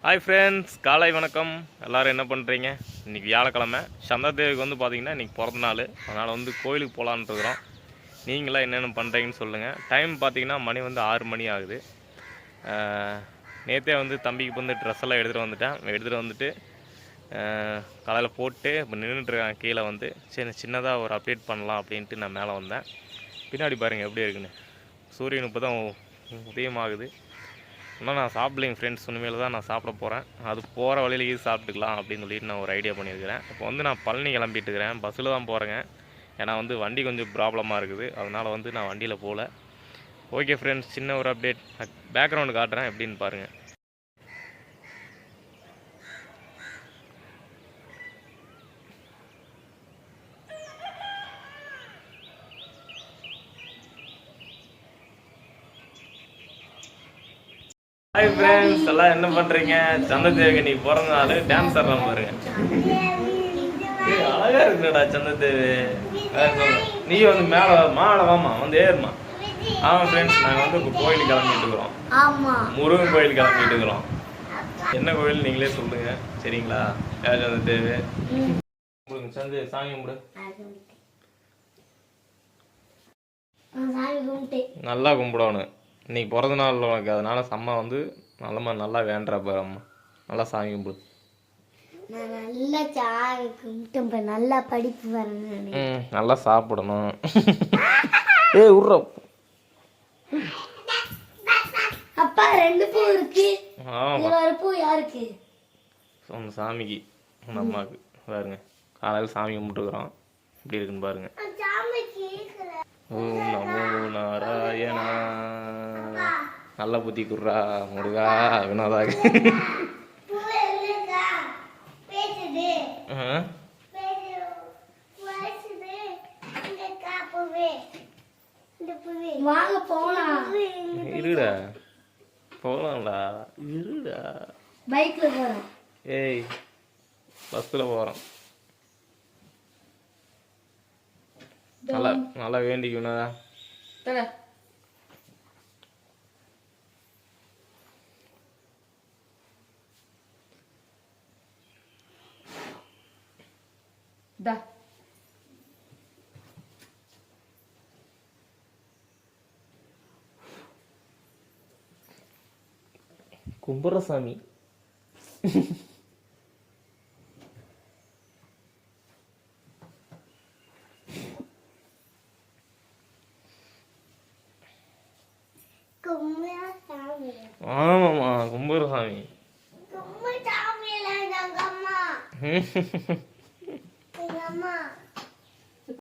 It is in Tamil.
ஹாய் ஃப்ரெண்ட்ஸ், காலை வணக்கம். எல்லோரும் என்ன பண்ணுறீங்க? இன்றைக்கி வியாழக்கிழமை. சந்திரதேவிக்கு வந்து பார்த்திங்கன்னா இன்றைக்கி பிறந்த நாள். அதனால் வந்து கோயிலுக்கு போகலான்னு இருக்கிறோம். நீங்களாம் என்னென்ன பண்ணுறீங்கன்னு சொல்லுங்கள். டைம் பார்த்திங்கன்னா மணி வந்து 6 மணி ஆகுது. நேற்றே வந்து தம்பிக்கு வந்து ட்ரெஸ் எல்லாம் எடுத்துகிட்டு வந்துட்டு காலையில் போட்டு இப்போ நின்றுட்டுருக்கேன் கீழே வந்து. சரி, சின்னதாக ஒரு அப்டேட் பண்ணலாம் அப்படின்ட்டு நான் மேலே வந்தேன். பின்னாடி பாருங்கள் எப்படி இருக்குன்னு. சூரியன் இப்போ தான் உதயமாகுது. ஆனால் நான் சாப்பிட்லைங்க ஃப்ரெண்ட்ஸ். உண்மையில் தான் நான் சாப்பிட போகிறேன். அது போகிற வழியிலேயே சாப்பிட்டுக்கலாம் அப்படின்னு சொல்லிட்டு நான் ஒரு ஐடியா பண்ணியிருக்கிறேன். இப்போ வந்து நான் பழனி கிளம்பிட்டு இருக்கிறேன். பஸ்ஸில் தான் போகிறேங்க. ஏன்னா வந்து வண்டி கொஞ்சம் ப்ராப்ளமாக இருக்குது. அதனால் வந்து நான் வண்டியில் போகல. ஓகே ஃப்ரெண்ட்ஸ், சின்ன ஒரு அப்டேட் பேக்ரவுண்டு காட்டுறேன் எப்படின்னு பாருங்கள். ஹாய் ஃப்ரெண்ட்ஸ், எல்லாம் என்ன பண்ணுறீங்க? சந்திரதேவிக்கு நீ பிறந்த நாள். டான்ஸ் ஆடலாம் பாருங்க. அழகா இருக்குடா சந்திரதேவி. நீ வந்து மேலே வாமா வந்து ஏறுமா. ஆமாம் ஃப்ரெண்ட்ஸ், நாங்கள் வந்து இப்போ கோயிலுக்கு கிளம்பிட்டு இருக்கிறோம். முருகன் கோயில் கிளம்பிட்டு இருக்கிறோம். என்ன கோயில் நீங்களே சொல்லுங்க, சரிங்களா? சந்திரதேவி சந்தி சாமி கும்பிடு. நல்லா கும்பிடணும். இன்னைக்கு பிறந்த நாள் உனக்கு, அதனால அம்மா வந்து நல்லா வேண்டா பாரு. அம்மா நல்லா சாமி கும்பிடு. நல்லா சாமி கும்பிட்டு நல்லா படிப்பு வரணும். நல்லா சாப்பிடணும். ஏய் உர்ற அப்பா, 2 பூ இருக்கு. ஒரு பூ யாருக்கு? உங்க சாமிக்கு, உங்க அம்மாவுக்கு. பாருங்க, காலையில் சாமி கும்பிட்டுக்கிறோம். எப்படி இருக்குன்னு பாருங்க. ஓம் நமோ நாராயணா. நல்ல புத்தி குர்ரா முருகா வினோதாக. வாங்க போலாம். இருடா போலாம்டா, இருடா. பைக்ல போறோம். ஏய், பஸ்ல போறோம். நல்லா வேண்டிக்கணும்டா. கும்பரசாமி. ஆமாம்மா, கும்பரசாமி.